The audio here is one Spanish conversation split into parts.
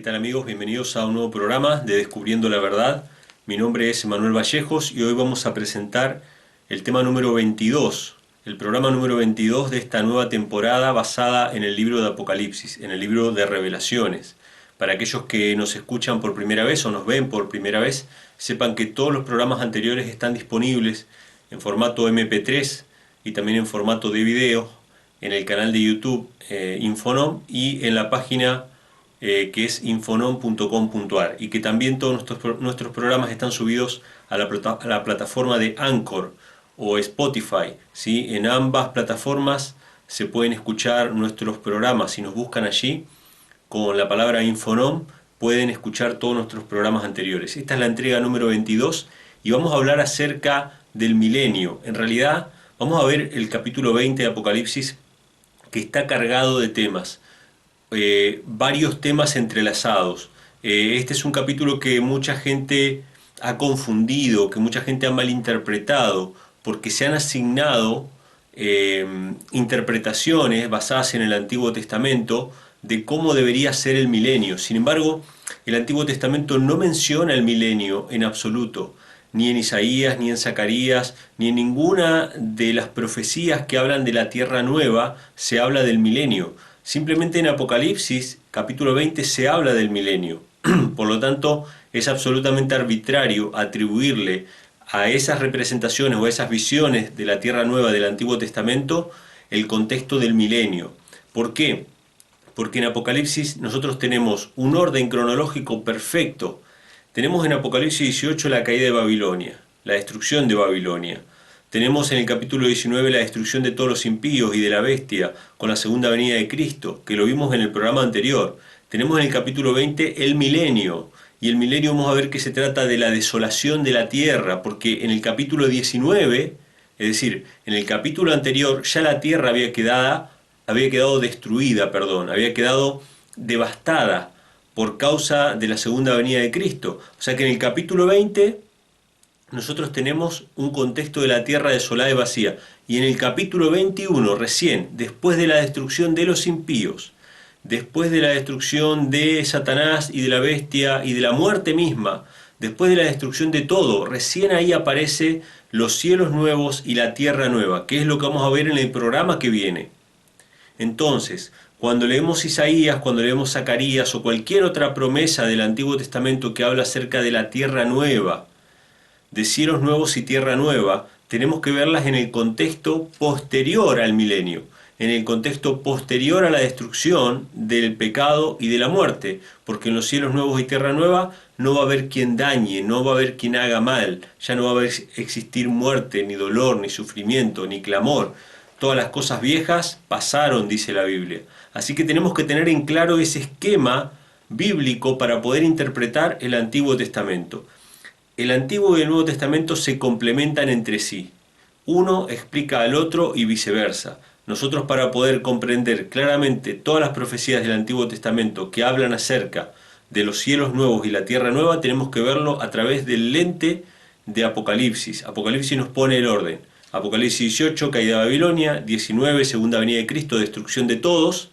tal amigos? Bienvenidos a un nuevo programa de Descubriendo la Verdad. Mi nombre es Emanuel Vallejos y hoy vamos a presentar el tema número 22, el programa número 22 de esta nueva temporada basada en el libro de Apocalipsis, en el libro de Revelaciones. Para aquellos que nos escuchan por primera vez o nos ven por primera vez, sepan que todos los programas anteriores están disponibles en formato MP3 y también en formato de video en el canal de YouTube Infonom y en la página que es infonom.com.ar, y que también todos nuestros programas están subidos a la plataforma de Anchor o Spotify, ¿sí? En ambas plataformas se pueden escuchar nuestros programas. Si nos buscan allí con la palabra Infonom pueden escuchar todos nuestros programas anteriores. Esta es la entrega número 22 y vamos a hablar acerca del milenio. En realidad vamos a ver el capítulo 20 de Apocalipsis, que está cargado de temas. Varios temas entrelazados. Este es un capítulo que mucha gente ha confundido, que mucha gente ha malinterpretado, porque se han asignado interpretaciones basadas en el Antiguo Testamento de cómo debería ser el milenio. Sin embargo, el Antiguo Testamento no menciona el milenio en absoluto, ni en Isaías, ni en Zacarías, ni en ninguna de las profecías que hablan de la tierra nueva se habla del milenio. Simplemente en Apocalipsis, capítulo 20, se habla del milenio. Por lo tanto, es absolutamente arbitrario atribuirle a esas representaciones o a esas visiones de la tierra nueva del Antiguo Testamento el contexto del milenio. ¿Por qué? Porque en Apocalipsis nosotros tenemos un orden cronológico perfecto. Tenemos en Apocalipsis 18 la caída de Babilonia, la destrucción de Babilonia. Tenemos en el capítulo 19 la destrucción de todos los impíos y de la bestia con la segunda venida de Cristo, que lo vimos en el programa anterior. Tenemos en el capítulo 20 el milenio, y el milenio vamos a ver que se trata de la desolación de la tierra, porque en el capítulo 19, es decir, en el capítulo anterior, ya la tierra había quedado destruida, había quedado devastada por causa de la segunda venida de Cristo. O sea que en el capítulo 20 nosotros tenemos un contexto de la tierra desolada y vacía. Y en el capítulo 21, recién, después de la destrucción de los impíos, después de la destrucción de Satanás y de la bestia y de la muerte misma, después de la destrucción de todo, recién ahí aparece los cielos nuevos y la tierra nueva, que es lo que vamos a ver en el programa que viene. Entonces, cuando leemos Isaías, cuando leemos Zacarías o cualquier otra promesa del Antiguo Testamento que habla acerca de la tierra nueva, de cielos nuevos y tierra nueva, tenemos que verlas en el contexto posterior al milenio, en el contexto posterior a la destrucción del pecado y de la muerte, porque en los cielos nuevos y tierra nueva no va a haber quien dañe, no va a haber quien haga mal, ya no va a existir muerte, ni dolor, ni sufrimiento, ni clamor. Todas las cosas viejas pasaron, dice la Biblia. Así que tenemos que tener en claro ese esquema bíblico para poder interpretar el Antiguo Testamento. El Antiguo y el Nuevo Testamento se complementan entre sí. Uno explica al otro y viceversa. Nosotros, para poder comprender claramente todas las profecías del Antiguo Testamento que hablan acerca de los cielos nuevos y la tierra nueva, tenemos que verlo a través del lente de Apocalipsis. Apocalipsis nos pone el orden. Apocalipsis 18, caída de Babilonia; 19, segunda venida de Cristo, destrucción de todos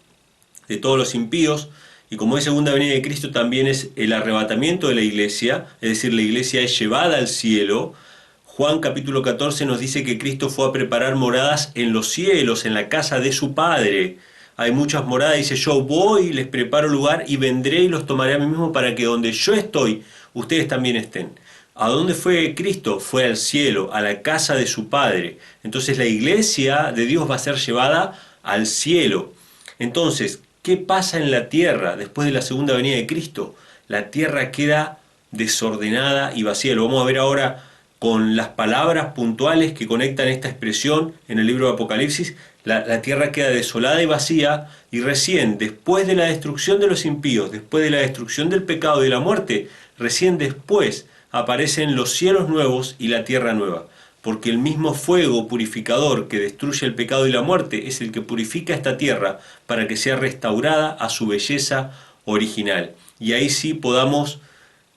los impíos. Y como es segunda venida de Cristo, también es el arrebatamiento de la iglesia, es decir, la iglesia es llevada al cielo. Juan capítulo 14 nos dice que Cristo fue a preparar moradas en los cielos, en la casa de su Padre. Hay muchas moradas, dice: yo voy, les preparo lugar y vendré y los tomaré a mí mismo, para que donde yo estoy, ustedes también estén. ¿A dónde fue Cristo? Fue al cielo, a la casa de su Padre. Entonces la iglesia de Dios va a ser llevada al cielo. Entonces, ¿qué pasa en la tierra después de la segunda venida de Cristo? La tierra queda desordenada y vacía. Lo vamos a ver ahora con las palabras puntuales que conectan esta expresión en el libro de Apocalipsis. La tierra queda desolada y vacía, y recién después de la destrucción de los impíos, después de la destrucción del pecado y de la muerte, recién después aparecen los cielos nuevos y la tierra nueva. Porque el mismo fuego purificador que destruye el pecado y la muerte es el que purifica esta tierra para que sea restaurada a su belleza original. Y ahí sí podamos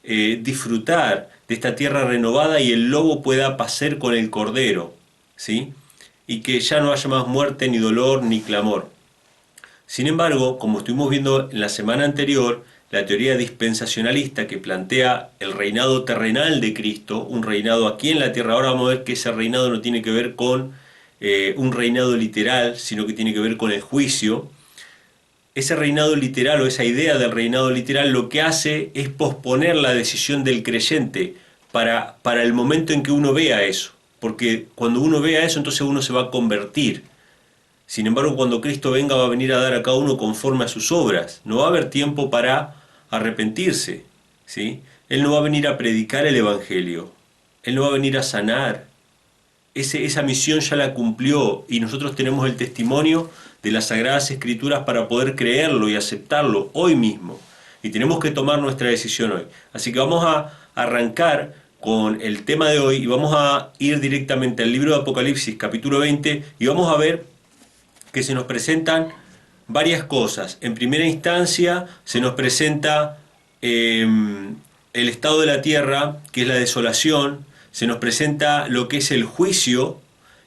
disfrutar de esta tierra renovada y el lobo pueda pacer con el cordero, ¿sí? Y que ya no haya más muerte, ni dolor, ni clamor. Sin embargo, como estuvimos viendo en la semana anterior, la teoría dispensacionalista que plantea el reinado terrenal de Cristo, un reinado aquí en la tierra. Ahora vamos a ver que ese reinado no tiene que ver con un reinado literal, sino que tiene que ver con el juicio. Ese reinado literal o esa idea del reinado literal lo que hace es posponer la decisión del creyente para el momento en que uno vea eso. Porque cuando uno vea eso, entonces uno se va a convertir. Sin embargo, cuando Cristo venga, va a venir a dar a cada uno conforme a sus obras. No va a haber tiempo para arrepentirse, ¿sí? Él no va a venir a predicar el Evangelio. Él no va a venir a sanar. Esa misión ya la cumplió y nosotros tenemos el testimonio de las Sagradas Escrituras para poder creerlo y aceptarlo hoy mismo. Y tenemos que tomar nuestra decisión hoy. Así que vamos a arrancar con el tema de hoy y vamos a ir directamente al libro de Apocalipsis, capítulo 20, y vamos a ver que se nos presentan varias cosas. En primera instancia se nos presenta el estado de la tierra, que es la desolación, se nos presenta lo que es el juicio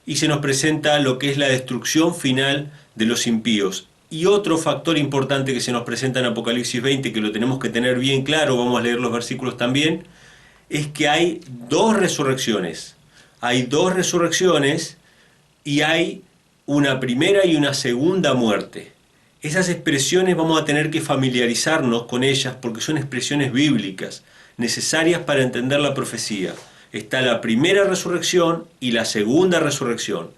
y se nos presenta lo que es la destrucción final de los impíos. Y otro factor importante que se nos presenta en Apocalipsis 20, que lo tenemos que tener bien claro, vamos a leer los versículos también, es que hay dos resurrecciones. Hay dos resurrecciones y hay una primera y una segunda muerte. Esas expresiones vamos a tener que familiarizarnos con ellas porque son expresiones bíblicas, necesarias para entender la profecía. Está la primera resurrección y la segunda resurrección.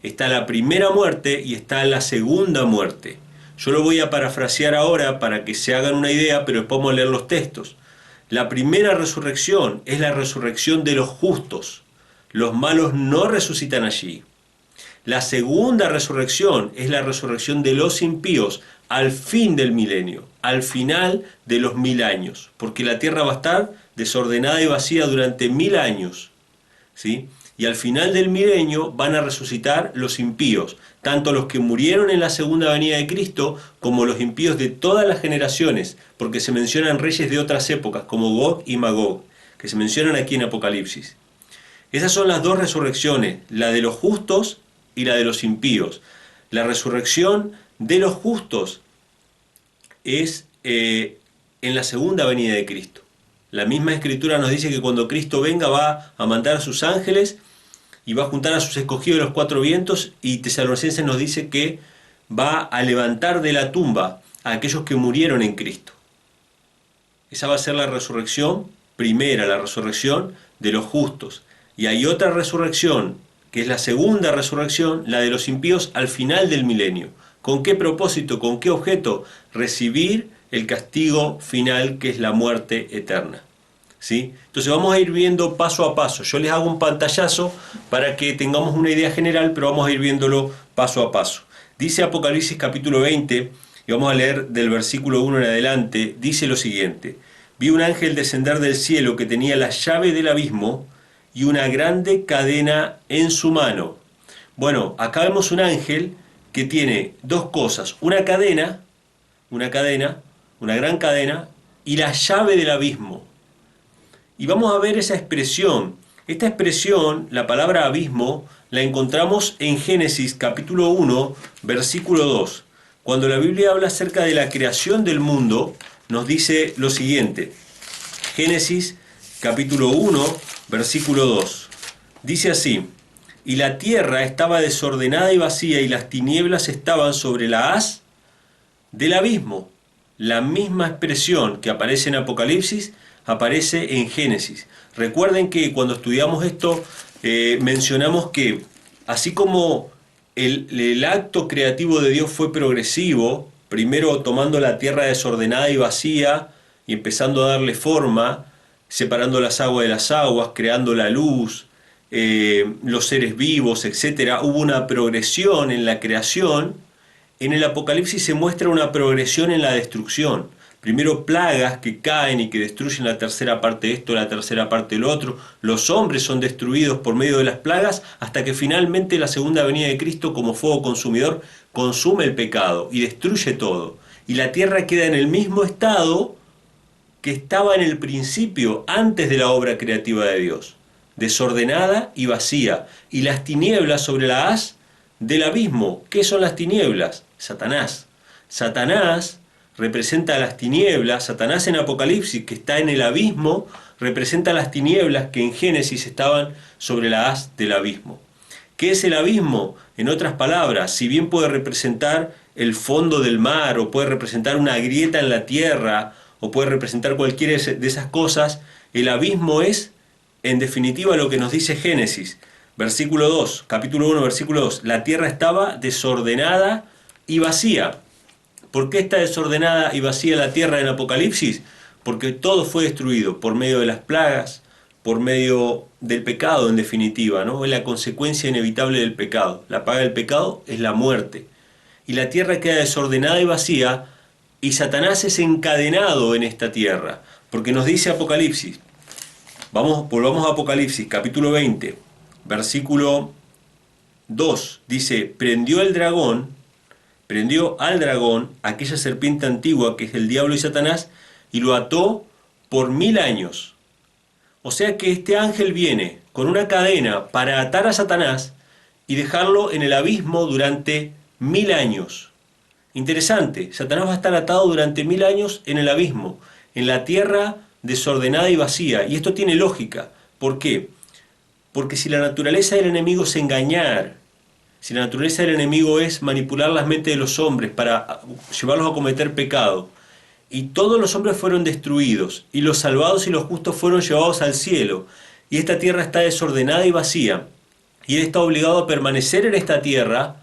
Está la primera muerte y está la segunda muerte. Yo lo voy a parafrasear ahora para que se hagan una idea, pero después vamos a leer los textos. La primera resurrección es la resurrección de los justos. Los malos no resucitan allí. La segunda resurrección es la resurrección de los impíos al fin del milenio, al final de los 1000 años, porque la tierra va a estar desordenada y vacía durante 1000 años, ¿sí? Y al final del milenio van a resucitar los impíos, tanto los que murieron en la segunda venida de Cristo como los impíos de todas las generaciones, porque se mencionan reyes de otras épocas como Gog y Magog, que se mencionan aquí en Apocalipsis. Esas son las dos resurrecciones, la de los justos y la de los impíos. La resurrección de los justos es en la segunda venida de Cristo. La misma Escritura nos dice que cuando Cristo venga va a mandar a sus ángeles y va a juntar a sus escogidos de los cuatro vientos, y Tesalonicenses nos dice que va a levantar de la tumba a aquellos que murieron en Cristo. Esa va a ser la resurrección primera, la resurrección de los justos. Y hay otra resurrección, que es la segunda resurrección, la de los impíos al final del milenio. ¿Con qué propósito? ¿Con qué objeto? Recibir el castigo final, que es la muerte eterna. ¿Sí? Entonces vamos a ir viendo paso a paso. Yo les hago un pantallazo para que tengamos una idea general, pero vamos a ir viéndolo paso a paso. Dice Apocalipsis capítulo 20, y vamos a leer del versículo 1 en adelante, dice lo siguiente: vi un ángel descender del cielo que tenía la llave del abismo y una grande cadena en su mano. Bueno, acá vemos un ángel que tiene dos cosas: una gran cadena y la llave del abismo. Y vamos a ver esa expresión. Esta expresión, la palabra abismo, la encontramos en Génesis capítulo 1, versículo 2. Cuando la Biblia habla acerca de la creación del mundo, nos dice lo siguiente. Génesis capítulo 1, versículo 2. Dice así: y la tierra estaba desordenada y vacía, y las tinieblas estaban sobre la haz del abismo. La misma expresión que aparece en Apocalipsis aparece en Génesis. Recuerden que cuando estudiamos esto mencionamos que así como el acto creativo de Dios fue progresivo, primero tomando la tierra desordenada y vacía y empezando a darle forma, separando las aguas de las aguas, creando la luz, los seres vivos, etc. Hubo una progresión en la creación. En el Apocalipsis se muestra una progresión en la destrucción. Primero plagas que caen y que destruyen la tercera parte de esto, la tercera parte del otro. Los hombres son destruidos por medio de las plagas hasta que finalmente la segunda venida de Cristo, como fuego consumidor, consume el pecado y destruye todo. Y la tierra queda en el mismo estado que estaba en el principio, antes de la obra creativa de Dios. Desordenada y vacía. Y las tinieblas sobre la haz del abismo. ¿Qué son las tinieblas? Satanás. Satanás representa a las tinieblas. Satanás en Apocalipsis, que está en el abismo, representa a las tinieblas que en Génesis estaban sobre la haz del abismo. ¿Qué es el abismo? En otras palabras, si bien puede representar el fondo del mar, o puede representar una grieta en la tierra, o puede representar cualquiera de esas cosas, el abismo es, en definitiva, lo que nos dice Génesis, versículo 2, capítulo 1, versículo 2. La tierra estaba desordenada y vacía. ¿Por qué está desordenada y vacía la tierra en Apocalipsis? Porque todo fue destruido por medio de las plagas, por medio del pecado, en definitiva, ¿no? Es la consecuencia inevitable del pecado. La paga del pecado es la muerte. Y la tierra queda desordenada y vacía, y Satanás es encadenado en esta tierra. Porque nos dice Apocalipsis, volvamos a Apocalipsis, capítulo 20, versículo 2, dice, prendió al dragón, aquella serpiente antigua que es el diablo y Satanás, y lo ató por 1000 años. O sea que este ángel viene con una cadena para atar a Satanás y dejarlo en el abismo durante 1000 años. Interesante, Satanás va a estar atado durante 1000 años en el abismo, en la tierra desordenada y vacía. Y esto tiene lógica. ¿Por qué? Porque si la naturaleza del enemigo es engañar, si la naturaleza del enemigo es manipular las mentes de los hombres para llevarlos a cometer pecado, y todos los hombres fueron destruidos, y los salvados y los justos fueron llevados al cielo, y esta tierra está desordenada y vacía, y él está obligado a permanecer en esta tierra,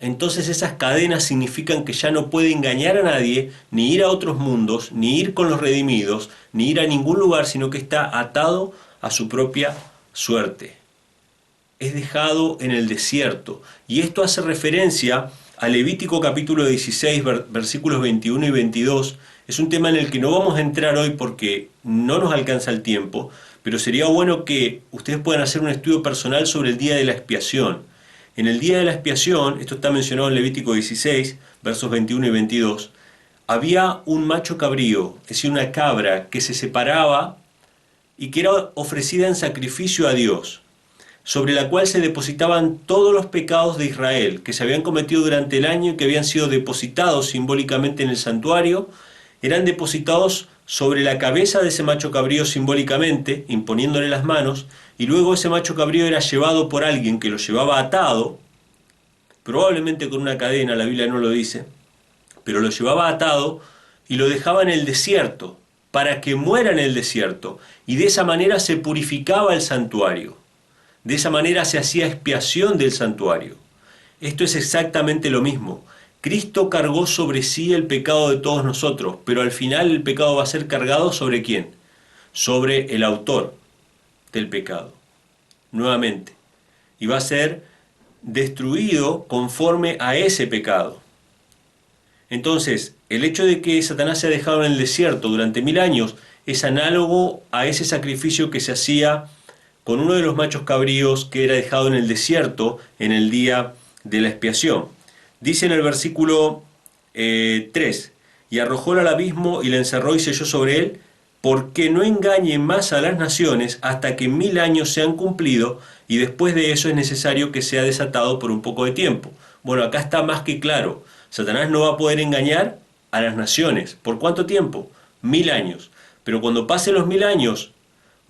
entonces esas cadenas significan que ya no puede engañar a nadie, ni ir a otros mundos, ni ir con los redimidos, ni ir a ningún lugar, sino que está atado a su propia suerte. Es dejado en el desierto. Y esto hace referencia a Levítico capítulo 16, versículos 21 y 22. Es un tema en el que no vamos a entrar hoy porque no nos alcanza el tiempo, pero sería bueno que ustedes puedan hacer un estudio personal sobre el día de la expiación. En el día de la expiación, esto está mencionado en Levítico 16, versos 21 y 22, había un macho cabrío, es decir, una cabra que se separaba y que era ofrecida en sacrificio a Dios, sobre la cual se depositaban todos los pecados de Israel que se habían cometido durante el año y que habían sido depositados simbólicamente en el santuario, eran depositados sobre la cabeza de ese macho cabrío simbólicamente, imponiéndole las manos, y luego ese macho cabrío era llevado por alguien que lo llevaba atado, probablemente con una cadena, la Biblia no lo dice, pero lo llevaba atado y lo dejaba en el desierto, para que muera en el desierto, y de esa manera se purificaba el santuario. De esa manera se hacía expiación del santuario. Esto es exactamente lo mismo. Cristo cargó sobre sí el pecado de todos nosotros, pero al final el pecado va a ser cargado ¿sobre quién? Sobre el autor del pecado, nuevamente. Y va a ser destruido conforme a ese pecado. Entonces, el hecho de que Satanás se ha dejado en el desierto durante 1000 años es análogo a ese sacrificio que se hacía con uno de los machos cabríos que era dejado en el desierto en el día de la expiación. Dice en el versículo 3, y arrojólo al abismo y le encerró y selló sobre él, porque no engañe más a las naciones hasta que 1000 años se han cumplido, y después de eso es necesario que sea desatado por un poco de tiempo. Bueno, acá está más que claro. Satanás no va a poder engañar a las naciones. ¿Por cuánto tiempo? 1000 años. Pero cuando pasen los 1000 años,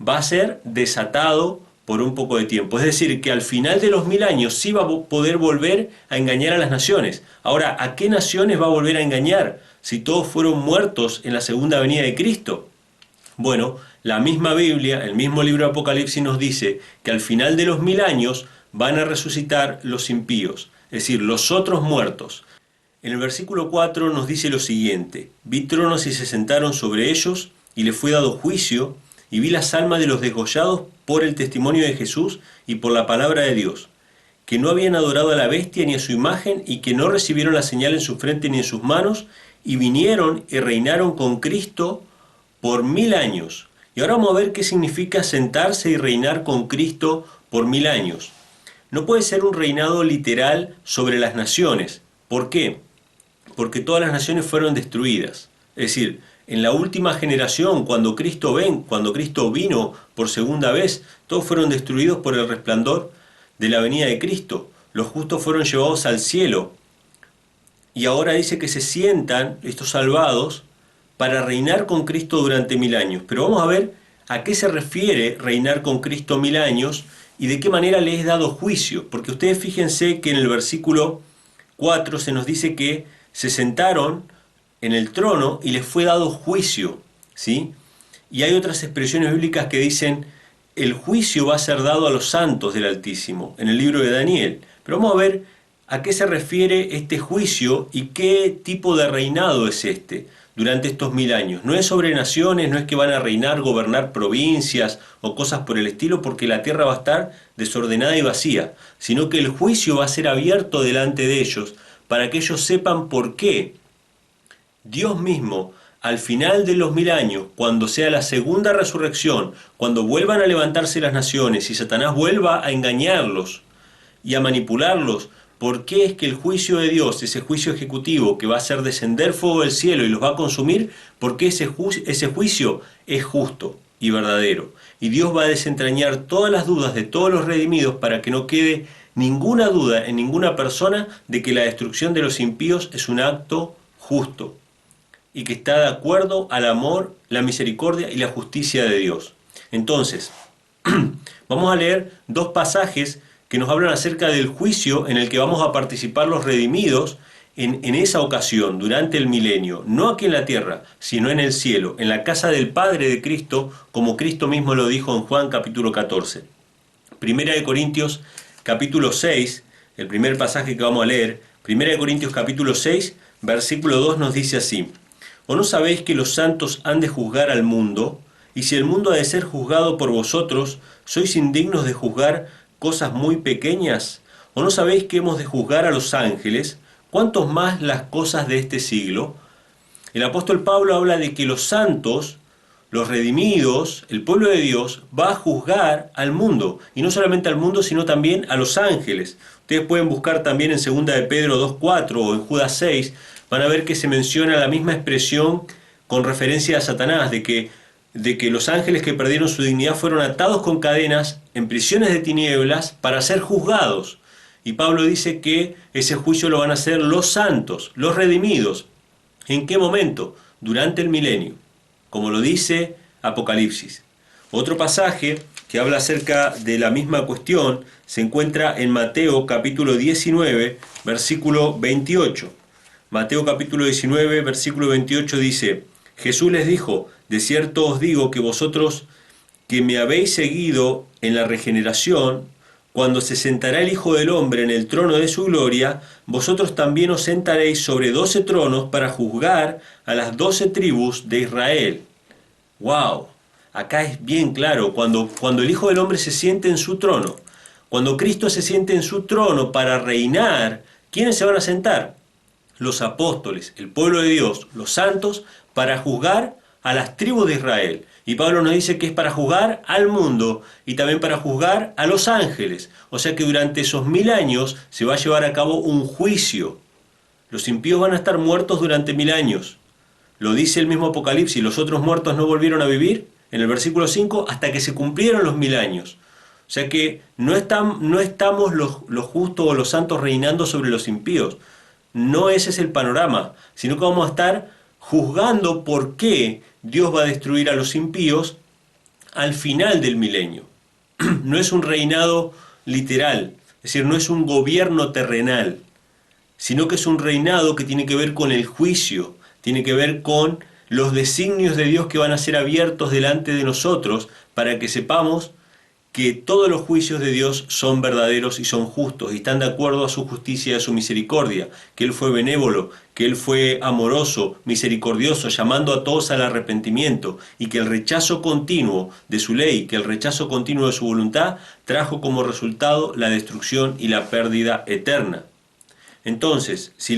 va a ser desatado por un poco de tiempo. Es decir, que al final de los 1000 años sí va a poder volver a engañar a las naciones. Ahora, ¿a qué naciones va a volver a engañar si todos fueron muertos en la segunda venida de Cristo? Bueno, la misma Biblia, el mismo libro de Apocalipsis nos dice que al final de los 1000 años van a resucitar los impíos, es decir, los otros muertos. En el versículo 4 nos dice lo siguiente: vi tronos y se sentaron sobre ellos, y les fue dado juicio, y vi las almas de los desgollados por el testimonio de Jesús y por la palabra de Dios, que no habían adorado a la bestia ni a su imagen, y que no recibieron la señal en su frente ni en sus manos, y vinieron y reinaron con Cristo por 1000 años. Y ahora vamos a ver qué significa sentarse y reinar con Cristo por 1000 años. No puede ser un reinado literal sobre las naciones. ¿Por qué? Porque todas las naciones fueron destruidas. Es decir, en la última generación, cuando Cristo vino por segunda vez, todos fueron destruidos por el resplandor de la venida de Cristo. Los justos fueron llevados al cielo. y ahora dice que se sientan estos salvados para reinar con Cristo durante 1000 años. Pero vamos a ver a qué se refiere reinar con Cristo 1000 años y de qué manera le es dado juicio. Porque ustedes fíjense que en el versículo 4 se nos dice que se sentaron en el trono y les fue dado juicio, ¿sí? Y hay otras expresiones bíblicas que dicen el juicio va a ser dado a los santos del Altísimo, en el libro de Daniel. Pero vamos a ver a qué se refiere este juicio y qué tipo de reinado es este durante estos 1000 años. No es sobre naciones, no es que van a reinar, gobernar provincias o cosas por el estilo, porque la tierra va a estar desordenada y vacía, sino que el juicio va a ser abierto delante de ellos para que ellos sepan por qué Dios mismo, al final de los 1000 años, cuando sea la segunda resurrección, cuando vuelvan a levantarse las naciones y Satanás vuelva a engañarlos y a manipularlos, ¿por qué es que el juicio de Dios, ese juicio ejecutivo que va a hacer descender fuego del cielo y los va a consumir, por qué ese juicio es justo y verdadero? Y Dios va a desentrañar todas las dudas de todos los redimidos para que no quede ninguna duda en ninguna persona de que la destrucción de los impíos es un acto justo y que está de acuerdo al amor, la misericordia y la justicia de Dios. Entonces, vamos a leer dos pasajes que nos hablan acerca del juicio en el que vamos a participar los redimidos en esa ocasión, durante el milenio, no aquí en la tierra, sino en el cielo, en la casa del Padre de Cristo, como Cristo mismo lo dijo en Juan capítulo 14. Primera de Corintios capítulo 6, el primer pasaje que vamos a leer, Primera de Corintios capítulo 6, versículo 2 nos dice así: ¿O no sabéis que los santos han de juzgar al mundo? Y si el mundo ha de ser juzgado por vosotros, ¿sois indignos de juzgar cosas muy pequeñas? ¿O no sabéis que hemos de juzgar a los ángeles? ¿Cuántos más las cosas de este siglo? El apóstol Pablo habla de que los santos, los redimidos, el pueblo de Dios, va a juzgar al mundo. Y no solamente al mundo, sino también a los ángeles. Ustedes pueden buscar también en 2 de Pedro 2.4 o en Judas 6, van a ver que se menciona la misma expresión con referencia a Satanás, de que los ángeles que perdieron su dignidad fueron atados con cadenas en prisiones de tinieblas para ser juzgados. Y Pablo dice que ese juicio lo van a hacer los santos, los redimidos. ¿En qué momento? Durante el milenio, como lo dice Apocalipsis. Otro pasaje que habla acerca de la misma cuestión se encuentra en Mateo capítulo 19, versículo 28. Mateo capítulo 19, versículo 28 dice: Jesús les dijo: de cierto os digo que vosotros que me habéis seguido en la regeneración, cuando se sentará el Hijo del Hombre en el trono de su gloria, vosotros también os sentaréis sobre 12 tronos para juzgar a las 12 tribus de Israel. ¡Wow! Acá es bien claro, cuando el Hijo del Hombre se siente en su trono, cuando Cristo se siente en su trono para reinar, ¿quiénes se van a sentar? Los apóstoles, el pueblo de Dios, los santos, para juzgar a las tribus de Israel. Y Pablo nos dice que es para juzgar al mundo y también para juzgar a los ángeles. O sea que durante esos 1000 años se va a llevar a cabo un juicio. Los impíos van a estar muertos durante 1000 años. Lo dice el mismo Apocalipsis: los otros muertos no volvieron a vivir, en el versículo 5, hasta que se cumplieron los 1000 años. O sea que no estamos los justos o los santos reinando sobre los impíos. No ese es el panorama, sino que vamos a estar juzgando por qué Dios va a destruir a los impíos al final del milenio. No es un reinado literal, es decir, no es un gobierno terrenal, sino que es un reinado que tiene que ver con el juicio, tiene que ver con los designios de Dios que van a ser abiertos delante de nosotros para que sepamos que todos los juicios de Dios son verdaderos y son justos y están de acuerdo a su justicia y a su misericordia, que Él fue benévolo, que Él fue amoroso, misericordioso, llamando a todos al arrepentimiento, y que el rechazo continuo de su ley, que el rechazo continuo de su voluntad, trajo como resultado la destrucción y la pérdida eterna. Entonces, si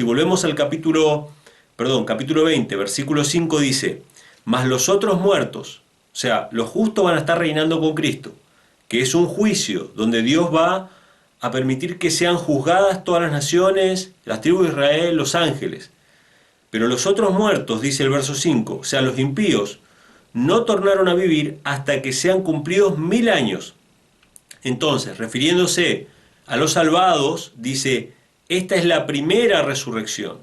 volvemos al capítulo 20, versículo 5 dice: mas los otros muertos, o sea, los justos van a estar reinando con Cristo, que es un juicio donde Dios va a permitir que sean juzgadas todas las naciones, las tribus de Israel, los ángeles. Pero los otros muertos, dice el verso 5, o sea, los impíos, no tornaron a vivir hasta que sean cumplidos 1000 años. Entonces, refiriéndose a los salvados, dice: Esta es la primera resurrección.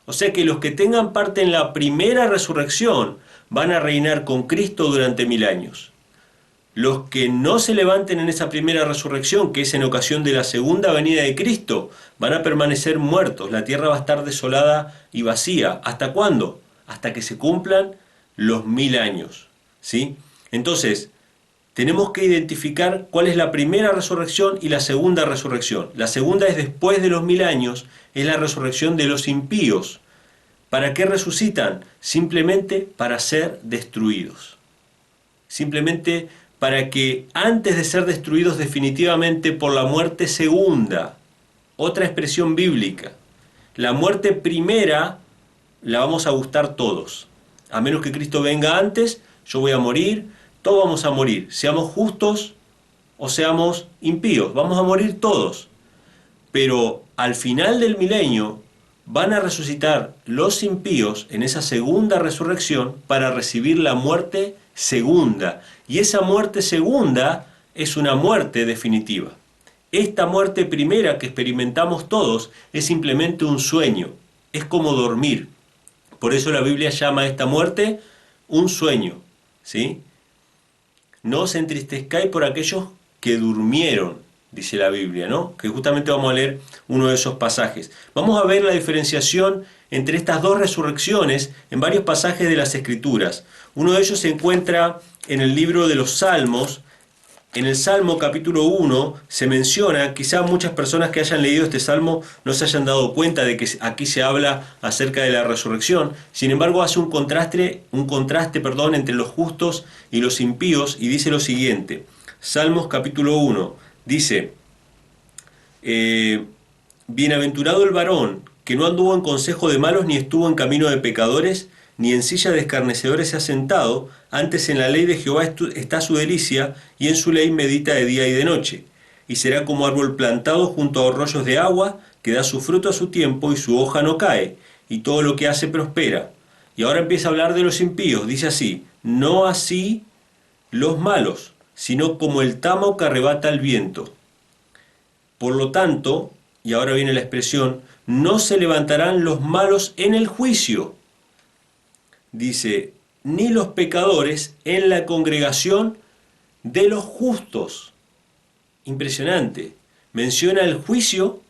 O sea que los que tengan parte en la primera resurrección van a reinar con Cristo durante 1000 años. Los que no se levanten en esa primera resurrección, que es en ocasión de la segunda venida de Cristo, van a permanecer muertos. La tierra va a estar desolada y vacía. ¿Hasta cuándo? Hasta que se cumplan los 1000 años. ¿Sí? Entonces, tenemos que identificar cuál es la primera resurrección y la segunda resurrección. La segunda es después de los 1000 años, es la resurrección de los impíos. ¿Para qué resucitan? Simplemente para ser destruidos. Simplemente para que antes de ser destruidos definitivamente por la muerte segunda, otra expresión bíblica, la muerte primera la vamos a gustar todos. A menos que Cristo venga antes, yo voy a morir, todos vamos a morir, seamos justos o seamos impíos, vamos a morir todos. Pero al final del milenio van a resucitar los impíos en esa segunda resurrección para recibir la muerte segunda. Y esa muerte segunda es una muerte definitiva. Esta muerte primera que experimentamos todos es simplemente un sueño, es como dormir. Por eso la Biblia llama a esta muerte un sueño, ¿sí? No os entristezcáis por aquellos que durmieron, dice la Biblia, ¿no? Que justamente vamos a leer uno de esos pasajes. Vamos a ver la diferenciación entre estas dos resurrecciones en varios pasajes de las Escrituras. Uno de ellos se encuentra en el libro de los Salmos. En el Salmo capítulo 1 se menciona, quizá muchas personas que hayan leído este Salmo no se hayan dado cuenta de que aquí se habla acerca de la resurrección. Sin embargo, hace un contraste, entre los justos y los impíos y dice lo siguiente. Salmos capítulo 1 dice, bienaventurado el varón que no anduvo en consejo de malos ni estuvo en camino de pecadores, ni en silla de escarnecedores se ha sentado, antes en la ley de Jehová está su delicia, y en su ley medita de día y de noche. Y será como árbol plantado junto a arroyos de agua, que da su fruto a su tiempo y su hoja no cae, y todo lo que hace prospera. Y ahora empieza a hablar de los impíos, dice así, no así los malos, sino como el tamo que arrebata el viento. Por lo tanto, y ahora viene la expresión, no se levantarán los malos en el juicio. Dice, ni los pecadores en la congregación de los justos. Impresionante. Menciona el juicio,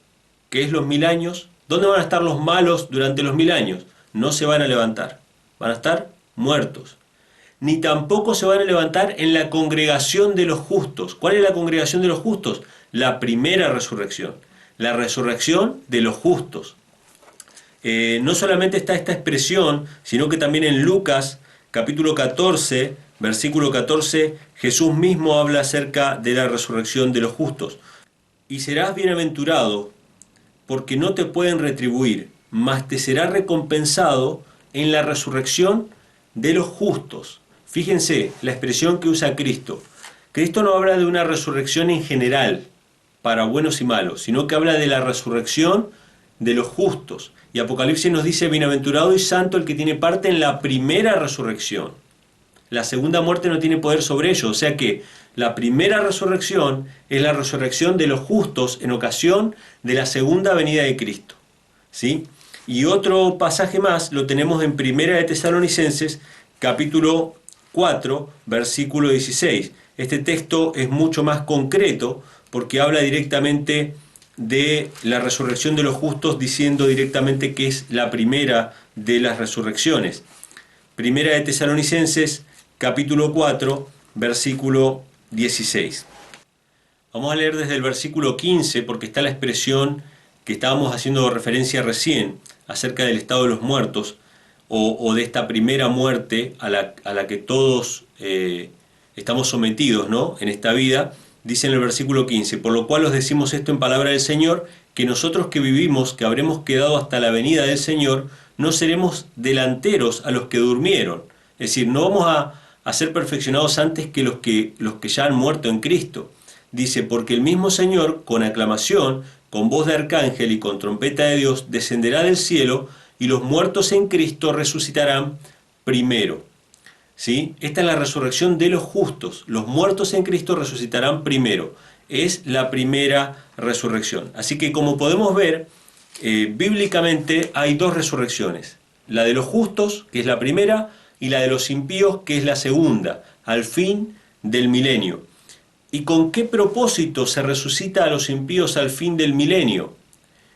que es los 1000 años. ¿Dónde van a estar los malos durante los 1000 años? No se van a levantar. Van a estar muertos. Ni tampoco se van a levantar en la congregación de los justos. ¿Cuál es la congregación de los justos? La primera resurrección. La resurrección de los justos. No solamente está esta expresión, sino que también en Lucas capítulo 14, versículo 14, Jesús mismo habla acerca de la resurrección de los justos. Y serás bienaventurado, porque no te pueden retribuir, mas te será recompensado en la resurrección de los justos. Fíjense la expresión que usa Cristo. Cristo no habla de una resurrección en general, para buenos y malos, sino que habla de la resurrección de los justos. Y Apocalipsis nos dice, bienaventurado y santo el que tiene parte en la primera resurrección. La segunda muerte no tiene poder sobre ellos, o sea que la primera resurrección es la resurrección de los justos en ocasión de la segunda venida de Cristo. ¿Sí? Y otro pasaje más lo tenemos en Primera de Tesalonicenses, capítulo 4, versículo 16. Este texto es mucho más concreto porque habla directamente de la resurrección de los justos, diciendo directamente que es la primera de las resurrecciones. Primera de Tesalonicenses, capítulo 4, versículo 16. Vamos a leer desde el versículo 15, porque está la expresión que estábamos haciendo referencia recién, acerca del estado de los muertos, o de esta primera muerte a la que todos estamos sometidos, ¿no?, en esta vida. Dice en el versículo 15, por lo cual os decimos esto en palabra del Señor, que nosotros que vivimos, que habremos quedado hasta la venida del Señor, no seremos delanteros a los que durmieron. Es decir, no vamos a ser perfeccionados antes que los que ya han muerto en Cristo. Dice, porque el mismo Señor, con aclamación, con voz de arcángel y con trompeta de Dios, descenderá del cielo, y los muertos en Cristo resucitarán primero. ¿Sí? Esta es la resurrección de los justos. Los muertos en Cristo resucitarán primero. Es la primera resurrección. Así que como podemos ver, bíblicamente hay dos resurrecciones, la de los justos, que es la primera, y la de los impíos, que es la segunda, al fin del milenio. ¿Y con qué propósito se resucita a los impíos al fin del milenio?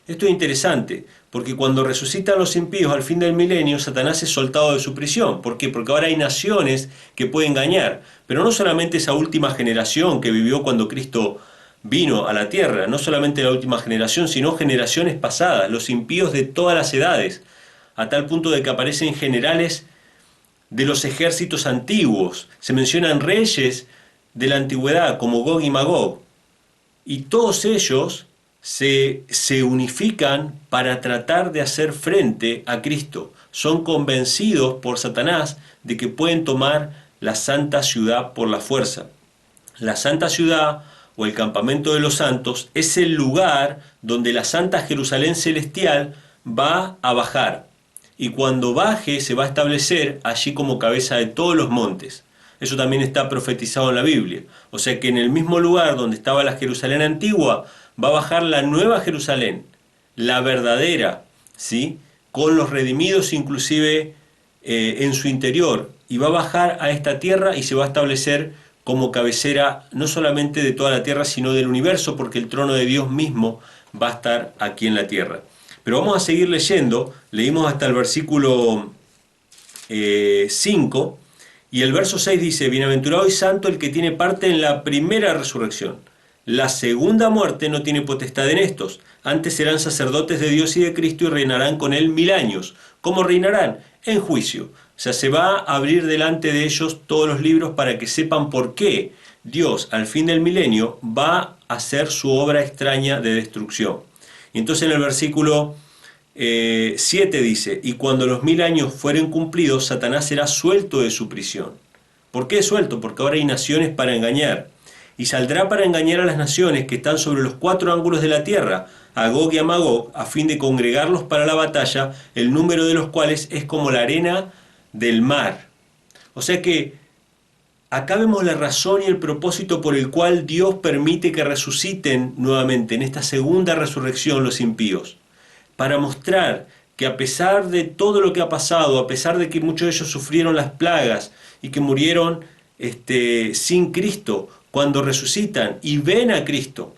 Esto es interesante, porque cuando resucitan los impíos al fin del milenio, Satanás es soltado de su prisión. ¿Por qué? Porque ahora hay naciones que pueden engañar, pero no solamente esa última generación que vivió cuando Cristo vino a la tierra, no solamente la última generación, sino generaciones pasadas, los impíos de todas las edades, a tal punto de que aparecen generales de los ejércitos antiguos, se mencionan reyes de la antigüedad como Gog y Magog, y todos ellos se unifican para tratar de hacer frente a Cristo. Son convencidos por Satanás de que pueden tomar la santa ciudad por la fuerza. La santa ciudad o el campamento de los santos es el lugar donde la santa Jerusalén celestial va a bajar. Y cuando baje se va a establecer allí como cabeza de todos los montes. Eso también está profetizado en la Biblia. O sea que en el mismo lugar donde estaba la Jerusalén antigua, va a bajar la nueva Jerusalén, la verdadera, ¿sí? Con los redimidos inclusive en su interior. Y va a bajar a esta tierra y se va a establecer como cabecera no solamente de toda la tierra, sino del universo, porque el trono de Dios mismo va a estar aquí en la tierra. Pero vamos a seguir leyendo. Leímos hasta el versículo 5, y el verso 6 dice: bienaventurado y santo el que tiene parte en la primera resurrección. La segunda muerte no tiene potestad en estos, antes serán sacerdotes de Dios y de Cristo y reinarán con él 1000 años. ¿Cómo reinarán? En juicio. O sea, se va a abrir delante de ellos todos los libros para que sepan por qué Dios al fin del milenio va a hacer su obra extraña de destrucción. Y entonces en el versículo 7 dice: y cuando los 1000 años fueren cumplidos, Satanás será suelto de su prisión. ¿Por qué suelto? Porque ahora hay naciones para engañar. Y saldrá para engañar a las naciones que están sobre los 4 ángulos de la tierra, a Gog y a Magog, a fin de congregarlos para la batalla, el número de los cuales es como la arena del mar. O sea que acá vemos la razón y el propósito por el cual Dios permite que resuciten nuevamente en esta segunda resurrección los impíos, para mostrar que a pesar de todo lo que ha pasado, a pesar de que muchos de ellos sufrieron las plagas y que murieron sin Cristo, cuando resucitan y ven a Cristo,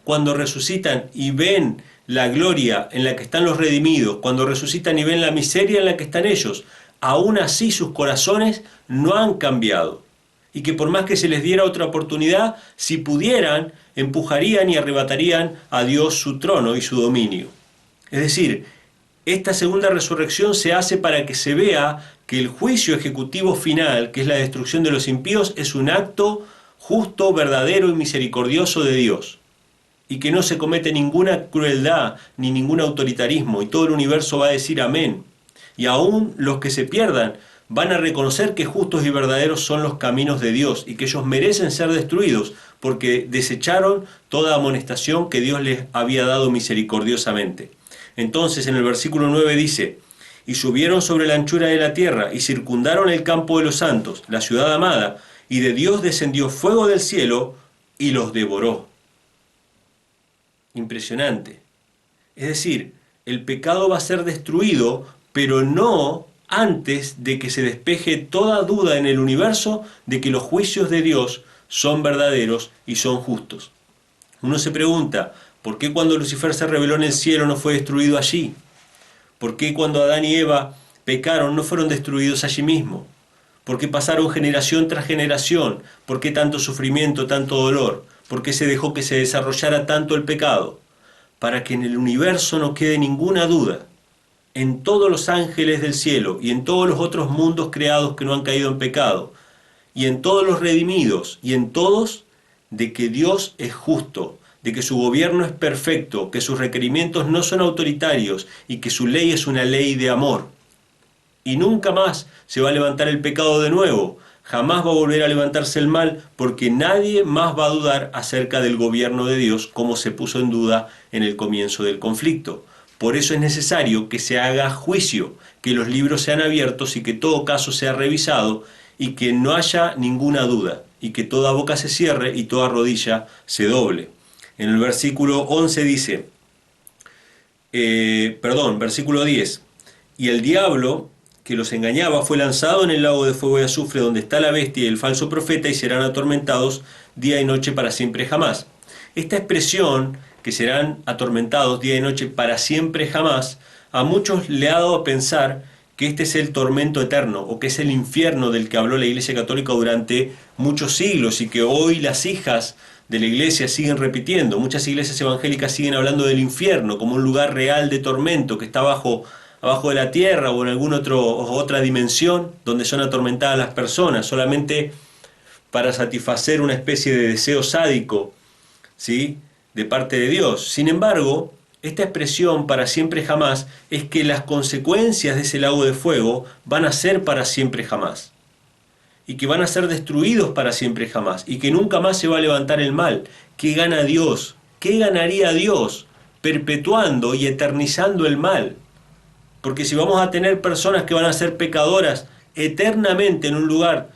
cuando resucitan y ven la gloria en la que están los redimidos, cuando resucitan y ven la miseria en la que están ellos, aún así sus corazones no han cambiado. Y que por más que se les diera otra oportunidad, si pudieran, empujarían y arrebatarían a Dios su trono y su dominio. Es decir, esta segunda resurrección se hace para que se vea que el juicio ejecutivo final, que es la destrucción de los impíos, es un acto justo, verdadero y misericordioso de Dios, y que no se comete ninguna crueldad ni ningún autoritarismo, y todo el universo va a decir amén. Y aún los que se pierdan van a reconocer que justos y verdaderos son los caminos de Dios y que ellos merecen ser destruidos porque desecharon toda amonestación que Dios les había dado misericordiosamente. Entonces en el versículo 9 dice: y subieron sobre la anchura de la tierra y circundaron el campo de los santos, la ciudad amada, y de Dios descendió fuego del cielo y los devoró. Impresionante. Es decir, el pecado va a ser destruido, pero no antes de que se despeje toda duda en el universo de que los juicios de Dios son verdaderos y son justos. Uno se pregunta, ¿por qué cuando Lucifer se rebeló en el cielo no fue destruido allí? ¿Por qué cuando Adán y Eva pecaron no fueron destruidos allí mismo? ¿Por qué pasaron generación tras generación? ¿Por qué tanto sufrimiento, tanto dolor? ¿Por qué se dejó que se desarrollara tanto el pecado? Para que en el universo no quede ninguna duda, en todos los ángeles del cielo y en todos los otros mundos creados que no han caído en pecado, y en todos los redimidos, y en todos, de que Dios es justo, de que su gobierno es perfecto, que sus requerimientos no son autoritarios y que su ley es una ley de amor. Y nunca más se va a levantar el pecado de nuevo, jamás va a volver a levantarse el mal, porque nadie más va a dudar acerca del gobierno de Dios como se puso en duda en el comienzo del conflicto. Por eso es necesario que se haga juicio, que los libros sean abiertos y que todo caso sea revisado y que no haya ninguna duda y que toda boca se cierre y toda rodilla se doble. En el versículo 11 dice: Versículo 10. Y el diablo que los engañaba fue lanzado en el lago de fuego y azufre donde está la bestia y el falso profeta y serán atormentados día y noche para siempre jamás. Esta expresión, que serán atormentados día y noche para siempre jamás, a muchos le ha dado a pensar que este es el tormento eterno o que es el infierno del que habló la Iglesia Católica durante muchos siglos y que hoy las hijas de la iglesia siguen repitiendo. Muchas iglesias evangélicas siguen hablando del infierno como un lugar real de tormento que está abajo de la tierra o en alguna otra dimensión donde son atormentadas las personas solamente para satisfacer una especie de deseo sádico, ¿sí?, de parte de Dios. Sin embargo, esta expresión para siempre jamás es que las consecuencias de ese lago de fuego van a ser para siempre jamás y que van a ser destruidos para siempre jamás y que nunca más se va a levantar el mal. ¿Qué gana Dios? ¿Qué ganaría Dios perpetuando y eternizando el mal? Porque si vamos a tener personas que van a ser pecadoras eternamente en un lugar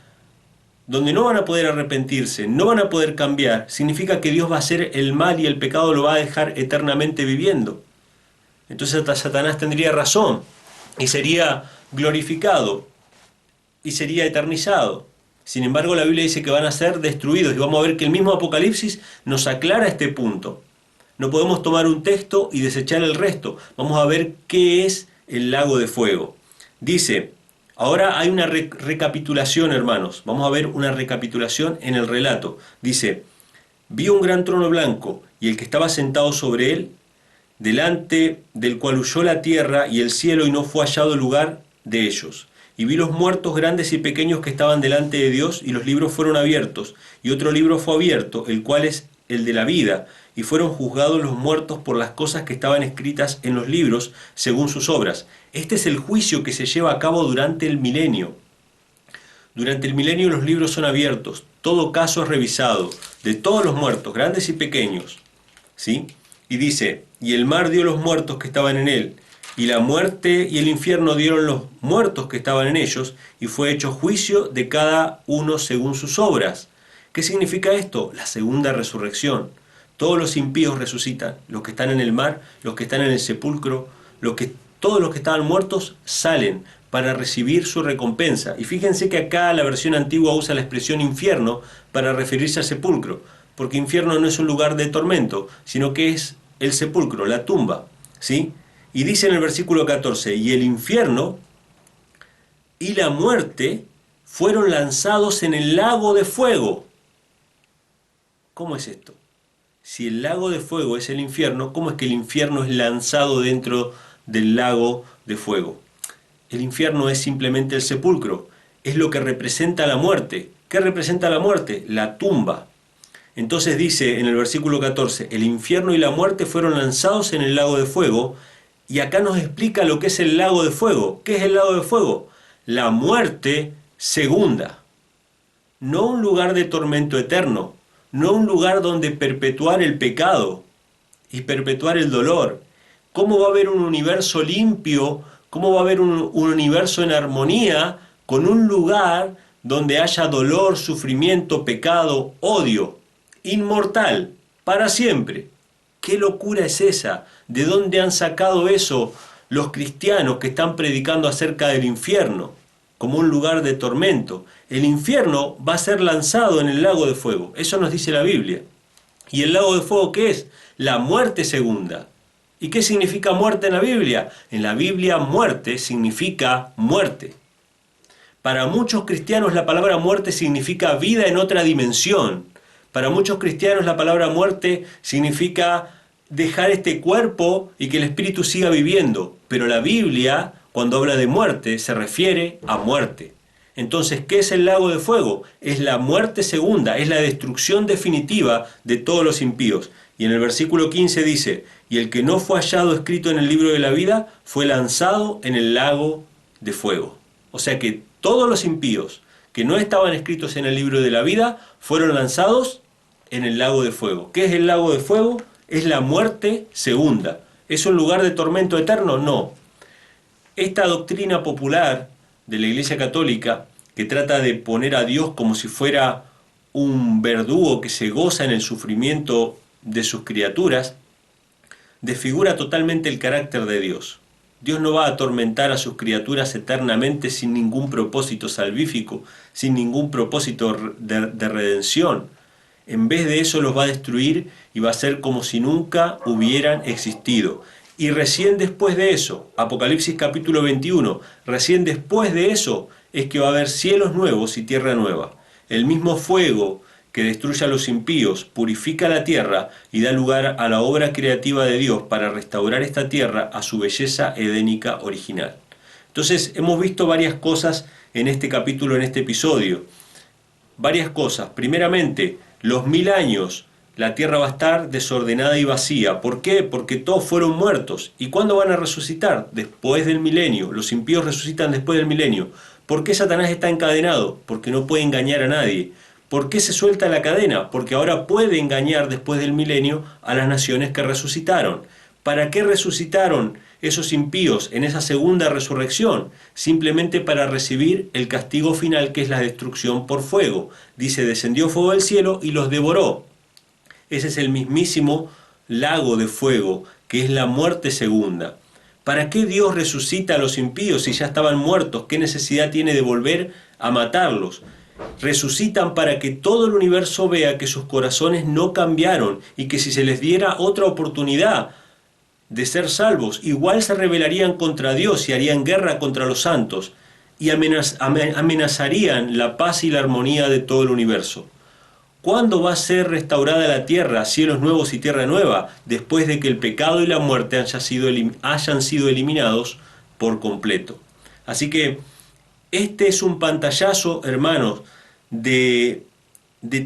donde no van a poder arrepentirse, no van a poder cambiar, significa que Dios va a hacer el mal y el pecado lo va a dejar eternamente viviendo. Entonces Satanás tendría razón y sería glorificado y sería eternizado. Sin embargo, la Biblia dice que van a ser destruidos y vamos a ver que el mismo Apocalipsis nos aclara este punto. No podemos tomar un texto y desechar el resto. Vamos a ver qué es el lago de fuego. Dice, ahora hay una recapitulación, hermanos. Vamos a ver una recapitulación en el relato. Dice, vi un gran trono blanco y el que estaba sentado sobre él, delante del cual huyó la tierra y el cielo y no fue hallado lugar de ellos. Y vi los muertos grandes y pequeños que estaban delante de Dios, y los libros fueron abiertos, y otro libro fue abierto, el cual es el de la vida, y fueron juzgados los muertos por las cosas que estaban escritas en los libros, según sus obras. Este es el juicio que se lleva a cabo durante el milenio. Durante el milenio los libros son abiertos, todo caso es revisado, de todos los muertos, grandes y pequeños, ¿sí? Y dice, y el mar dio los muertos que estaban en él, y la muerte y el infierno dieron los muertos que estaban en ellos, y fue hecho juicio de cada uno según sus obras. ¿Qué significa esto? La segunda resurrección. Todos los impíos resucitan, los que están en el mar, los que están en el sepulcro, todos los que estaban muertos salen para recibir su recompensa. Y fíjense que acá la versión antigua usa la expresión infierno para referirse al sepulcro, porque infierno no es un lugar de tormento, sino que es el sepulcro, la tumba, ¿sí? Y dice en el versículo 14, y el infierno y la muerte fueron lanzados en el lago de fuego. ¿Cómo es esto? Si el lago de fuego es el infierno, ¿cómo es que el infierno es lanzado dentro del lago de fuego? El infierno es simplemente el sepulcro, es lo que representa la muerte. ¿Qué representa la muerte? La tumba. Entonces dice en el versículo 14, el infierno y la muerte fueron lanzados en el lago de fuego, y acá nos explica lo que es el lago de fuego. ¿Qué es el lago de fuego? La muerte segunda. No un lugar de tormento eterno, no un lugar donde perpetuar el pecado y perpetuar el dolor. ¿Cómo va a haber un universo limpio? ¿Cómo va a haber un universo en armonía con un lugar donde haya dolor, sufrimiento, pecado, odio, inmortal, para siempre? ¿Qué locura es esa? ¿De dónde han sacado eso los cristianos que están predicando acerca del infierno como un lugar de tormento? El infierno va a ser lanzado en el lago de fuego. Eso nos dice la Biblia. ¿Y el lago de fuego qué es? La muerte segunda. ¿Y qué significa muerte en la Biblia? En la Biblia muerte significa muerte. Para muchos cristianos la palabra muerte significa vida en otra dimensión. Para muchos cristianos la palabra muerte significa dejar este cuerpo y que el espíritu siga viviendo. Pero la Biblia, cuando habla de muerte, se refiere a muerte. Entonces, ¿qué es el lago de fuego? Es la muerte segunda, es la destrucción definitiva de todos los impíos. Y en el versículo 15 dice, y el que no fue hallado escrito en el libro de la vida fue lanzado en el lago de fuego. O sea que todos los impíos que no estaban escritos en el libro de la vida fueron lanzados en el lago de fuego. ¿Qué es el lago de fuego? Es la muerte segunda. ¿Es un lugar de tormento eterno? No. Esta doctrina popular de la Iglesia Católica, que trata de poner a Dios como si fuera un verdugo que se goza en el sufrimiento de sus criaturas, desfigura totalmente el carácter de Dios. Dios no va a atormentar a sus criaturas eternamente sin ningún propósito salvífico, sin ningún propósito de redención. En vez de eso los va a destruir y va a ser como si nunca hubieran existido. Y recién después de eso, Apocalipsis capítulo 21, recién después de eso es que va a haber cielos nuevos y tierra nueva. El mismo fuego que destruye a los impíos purifica la tierra y da lugar a la obra creativa de Dios para restaurar esta tierra a su belleza edénica original. Entonces hemos visto varias cosas en este capítulo, en este episodio. Varias cosas. Primeramente, los 1000 años la tierra va a estar desordenada y vacía. ¿Por qué? Porque todos fueron muertos. ¿Y cuándo van a resucitar? Después del milenio. Los impíos resucitan después del milenio. ¿Por qué Satanás está encadenado? Porque no puede engañar a nadie. ¿Por qué se suelta la cadena? Porque ahora puede engañar después del milenio a las naciones que resucitaron. ¿Para qué resucitaron esos impíos en esa segunda resurrección? Simplemente para recibir el castigo final, que es la destrucción por fuego. Dice, descendió fuego del cielo y los devoró. Ese es el mismísimo lago de fuego, que es la muerte segunda. ¿Para qué Dios resucita a los impíos si ya estaban muertos? ¿Qué necesidad tiene de volver a matarlos? Resucitan para que todo el universo vea que sus corazones no cambiaron y que si se les diera otra oportunidad de ser salvos, igual se rebelarían contra Dios y harían guerra contra los santos y amenazarían la paz y la armonía de todo el universo. ¿Cuándo va a ser restaurada la tierra, cielos nuevos y tierra nueva? Después de que el pecado y la muerte hayan sido eliminados por completo. Así que este es un pantallazo, hermanos, de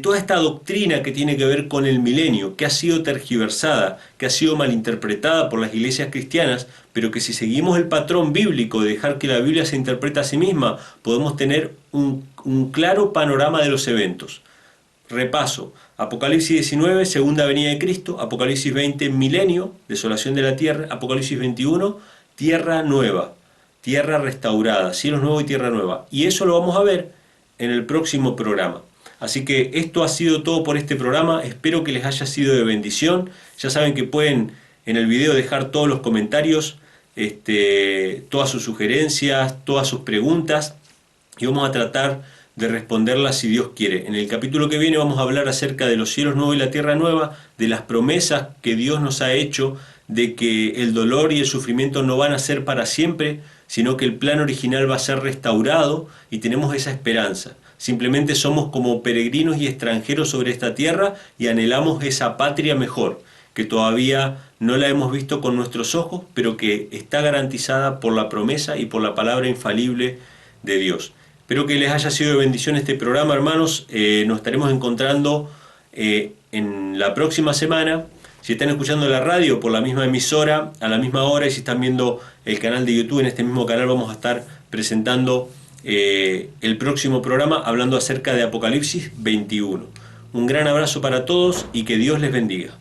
toda esta doctrina que tiene que ver con el milenio, que ha sido tergiversada, que ha sido malinterpretada por las iglesias cristianas, pero que si seguimos el patrón bíblico de dejar que la Biblia se interprete a sí misma, podemos tener un claro panorama de los eventos. Repaso: Apocalipsis 19, segunda venida de Cristo; Apocalipsis 20, milenio, desolación de la tierra; Apocalipsis 21, tierra nueva, tierra restaurada, cielos nuevos y tierra nueva. Y eso lo vamos a ver en el próximo programa. Así que esto ha sido todo por este programa. Espero que les haya sido de bendición. Ya saben que pueden en el video dejar todos los comentarios, todas sus sugerencias, todas sus preguntas, y vamos a tratar de responderlas si Dios quiere. En el capítulo que viene vamos a hablar acerca de los cielos nuevos y la tierra nueva, de las promesas que Dios nos ha hecho, de que el dolor y el sufrimiento no van a ser para siempre, sino que el plan original va a ser restaurado, y tenemos esa esperanza. Simplemente somos como peregrinos y extranjeros sobre esta tierra y anhelamos esa patria mejor, que todavía no la hemos visto con nuestros ojos, pero que está garantizada por la promesa y por la palabra infalible de Dios. Espero que les haya sido de bendición este programa, hermanos. Nos estaremos encontrando en la próxima semana. Si están escuchando la radio por la misma emisora, a la misma hora, y si están viendo el canal de YouTube, en este mismo canal vamos a estar presentando el próximo programa hablando acerca de Apocalipsis 21. Un gran abrazo para todos y que Dios les bendiga.